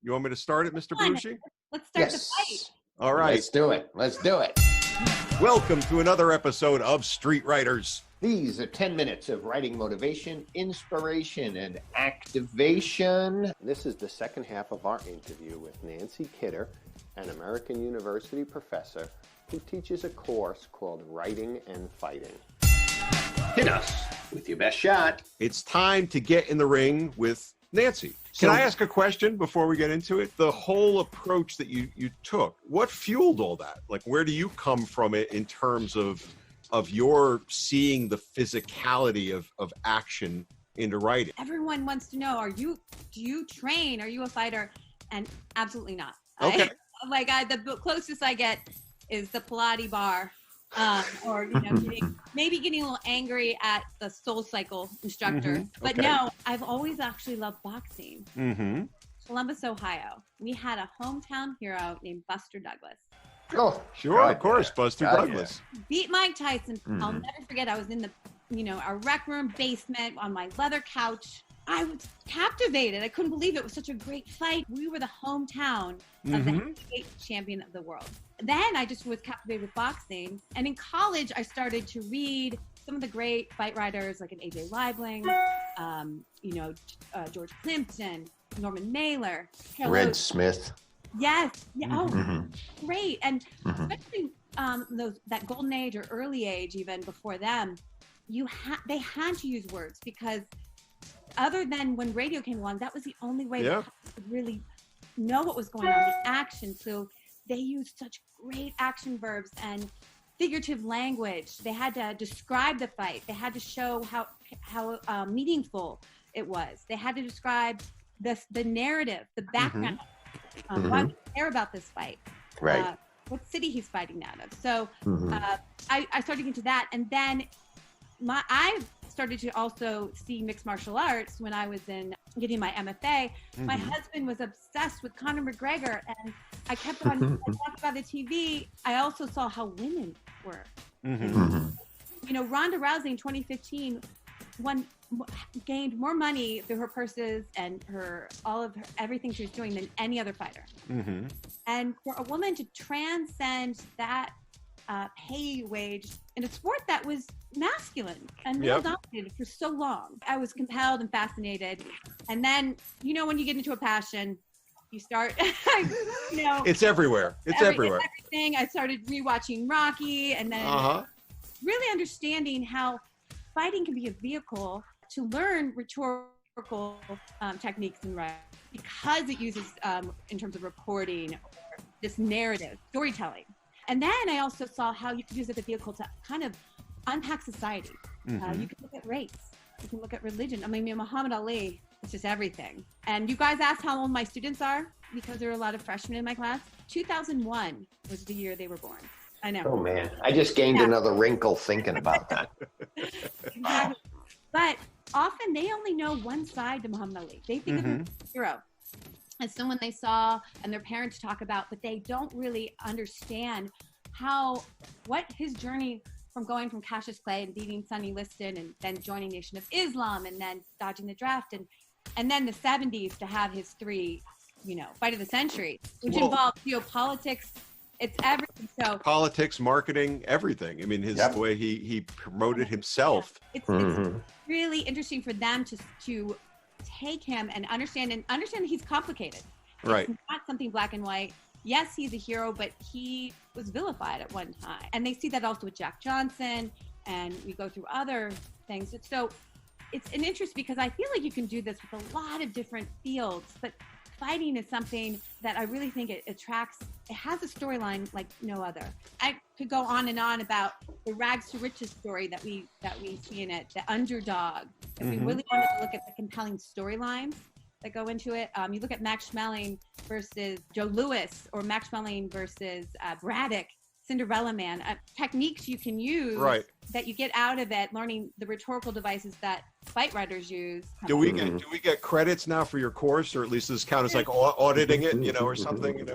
You want me to start it, Mr. Belushi? Let's start the fight. All right. Let's do it. Let's do it. Welcome to another episode of Street Writers. These are 10 minutes of writing motivation, inspiration, and activation. This is the second half of our interview with Nancy Kidder, an American University professor who teaches a course called Writing and Fighting. Hit us with your best shot. It's time to get in the ring with Nancy. Can I ask a question before we get into it? The whole approach that you took, what fueled all that? Like, where do you come from it in terms of your seeing the physicality of action into writing? Everyone wants to know, do you train? Are you a fighter? And absolutely not. Okay. The closest I get is the Pilates bar, or maybe getting a little angry at the SoulCycle instructor. Mm-hmm. But no, I've always actually loved boxing. Mm-hmm. Columbus, Ohio. We had a hometown hero named Buster Douglas. Oh, sure, of course, Buster Douglas. Beat Mike Tyson. Mm-hmm. I'll never forget. I was in our rec room basement on my leather couch. I was captivated. I couldn't believe it was such a great fight. We were the hometown of the heavyweight champion of the world. Then I just was captivated with boxing. And in college, I started to read some of the great fight writers like an A.J. Liebling, George Plimpton, Norman Mailer, Red Smith. Yes. Yeah. Oh, great. And especially that golden age or early age, even before them, they had to use words because other than when radio came along, that was the only way they could really know what was going on, the action. So they used such great action verbs and figurative language. They had to describe the fight. They had to show how meaningful it was. They had to describe the narrative, the background. Why we care about this fight. Right. What city he's fighting out of. So I started getting into that. And then I started to also see mixed martial arts when I was getting my MFA. My husband was obsessed with Conor McGregor, and I kept on talking about the TV. I also saw how women were. Ronda Rousey in 2015 gained more money through her purses and everything she was doing than any other fighter. And for a woman to transcend that pay wage in a sport that was masculine and male dominated for so long, I was compelled and fascinated. And then, when you get into a passion, you start, it's everywhere. It's everywhere. Everything. I started rewatching Rocky, and then really understanding how fighting can be a vehicle to learn rhetorical techniques in writing because it uses, in terms of reporting, this narrative, storytelling. And then I also saw how you could use it as a vehicle to kind of unpack society. You can look at race. You can look at religion. I mean, Muhammad Ali, it's just everything. And you guys asked how old my students are because there are a lot of freshmen in my class. 2001 was the year they were born. I know. Oh, man. I just gained another wrinkle thinking about that. Exactly. But often they only know one side to Muhammad Ali. They think of him as a hero, as someone they saw and their parents talk about, but they don't really understand what his journey from going from Cassius Clay and beating Sonny Liston and then joining Nation of Islam and then dodging the draft and then the 70s to have his 3, fight of the century, which involved geopolitics. It's everything. So politics, marketing, everything. I mean, the way he promoted himself. It's really interesting for them to take him and understand that he's complicated. Right. It's not something black and white. Yes, he's a hero, but he was vilified at one time. And they see that also with Jack Johnson, and we go through other things. So it's an interest because I feel like you can do this with a lot of different fields, but fighting is something that I really think it attracts. It has a storyline like no other. I could go on and on about the rags to riches story that we see in it, the underdog. If we really wanted to look at the compelling storylines that go into it, you look at Max Schmeling versus Joe Louis, or Max Schmeling versus Braddock, Cinderella Man, techniques you can use that you get out of it, learning the rhetorical devices that fight writers use. Do we get credits now for your course, or at least this count as like auditing it, or something?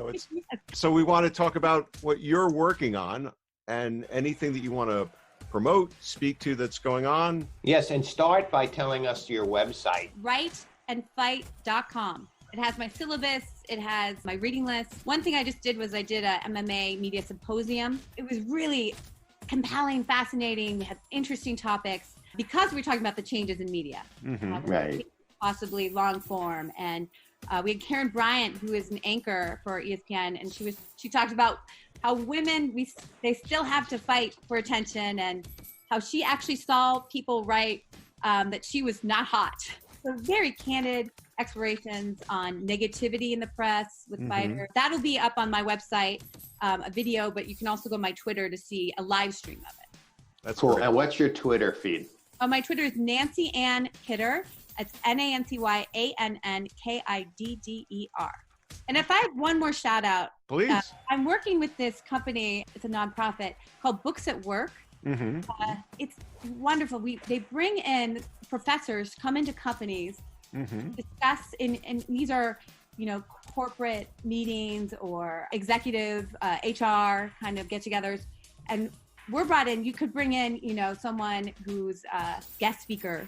So we want to talk about what you're working on and anything that you want to promote, speak to that's going on. Yes, and start by telling us your website. Writeandfight.com. It has my syllabus. It has my reading list. One thing I just did was I did a MMA media symposium. It was really compelling, fascinating. We had interesting topics because we're talking about the changes in media. Right. Possibly long form. And we had Karen Bryant, who is an anchor for ESPN, and she talked about how women, they still have to fight for attention, and how she actually saw people write that she was not hot. So very candid explorations on negativity in the press with fighters. That'll be up on my website, a video, but you can also go to my Twitter to see a live stream of it. That's Cool. great. And what's your Twitter feed? My Twitter is Nancy Ann Kidder. It's NancyAnnKidder. And if I have one more shout out, Please. I'm working with this company. It's a nonprofit called Books at Work. It's wonderful. They bring in professors, come into companies, discuss, and these are, corporate meetings or executive HR kind of get-togethers, and we're brought in. You could bring in, someone who's a guest speaker,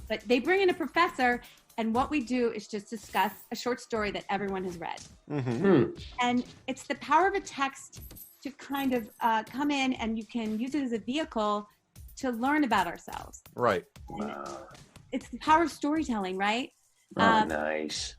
but they bring in a professor, and what we do is just discuss a short story that everyone has read, and it's the power of a text to kind of come in, and you can use it as a vehicle to learn about ourselves. Right. Wow. It's the power of storytelling, right? Nice.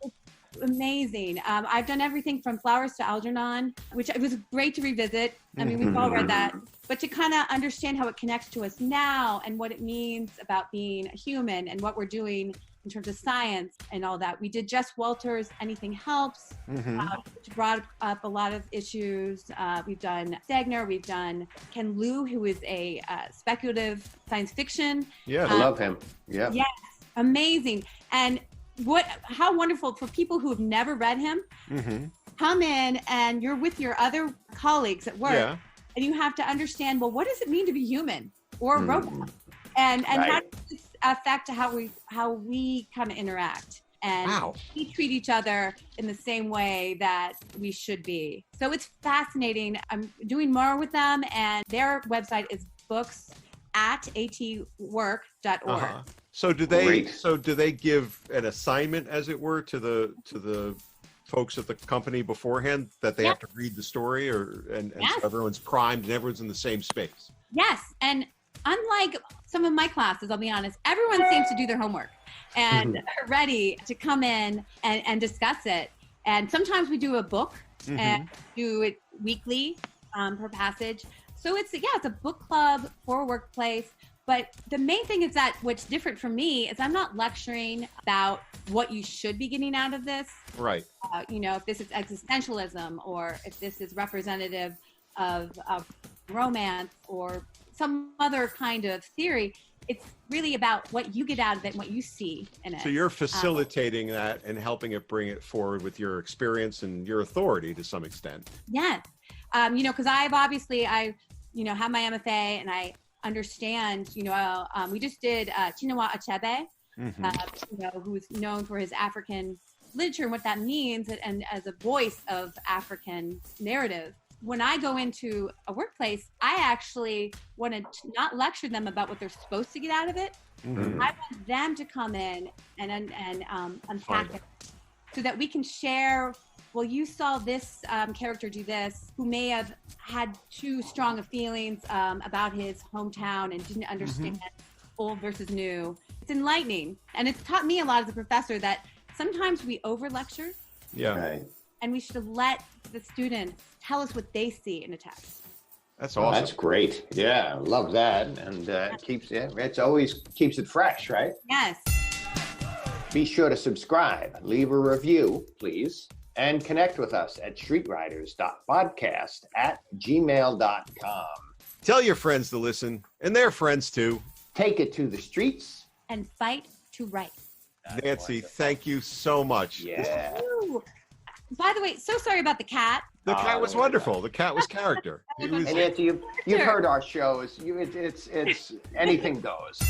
Amazing. I've done everything from Flowers to Algernon, which it was great to revisit. I mean, we've all read that, but to kind of understand how it connects to us now and what it means about being a human and what we're doing in terms of science and all that. We did Jess Walter's Anything Helps, which brought up a lot of issues. We've done Stegner, we've done Ken Liu, who is a speculative science fiction. Yeah. I love him. Yeah. Yes, amazing. And how wonderful for people who have never read him, come in and you're with your other colleagues at work, and you have to understand, well, what does it mean to be human or a robot? And how does this affect how we kind of interact? And we treat each other in the same way that we should be. So it's fascinating. I'm doing more with them, and their website is books@atwork.org. So do they give an assignment, as it were, to the folks at the company beforehand that they have to read the story, and so everyone's primed and everyone's in the same space? Yes, and unlike some of my classes, I'll be honest, everyone seems to do their homework and are ready to come in and discuss it. And sometimes we do a book and do it weekly per passage. So it's a book club for a workplace. But the main thing is that what's different from me is I'm not lecturing about what you should be getting out of this. Right. If this is existentialism or if this is representative of romance or some other kind of theory. It's really about what you get out of it and what you see in it. So you're facilitating that and helping it bring it forward with your experience and your authority to some extent. Yes. Because I have my MFA and I understand, we just did Chinua Achebe, who's known for his African literature and what that means, and as a voice of African narrative. When I go into a workplace, I actually want to not lecture them about what they're supposed to get out of it. I want them to come in and unpack it so that we can share, well, you saw this character do this, who may have had too strong of feelings about his hometown and didn't understand old versus new. It's enlightening. And it's taught me a lot as a professor that sometimes we over-lecture. Yeah. Right. And we should let the students tell us what they see in a text. That's awesome. That's great. Yeah, I love that. And it always keeps it fresh, right? Yes. Be sure to subscribe, leave a review, please, and connect with us at streetriders.podcast@gmail.com. Tell your friends to listen, and their friends too. Take it to the streets. And fight to write. Nancy, thank you so much. Yeah. Ooh. By the way, so sorry about the cat. The cat was wonderful. The cat was character. He was, And Nancy, you've heard our shows. It's anything goes.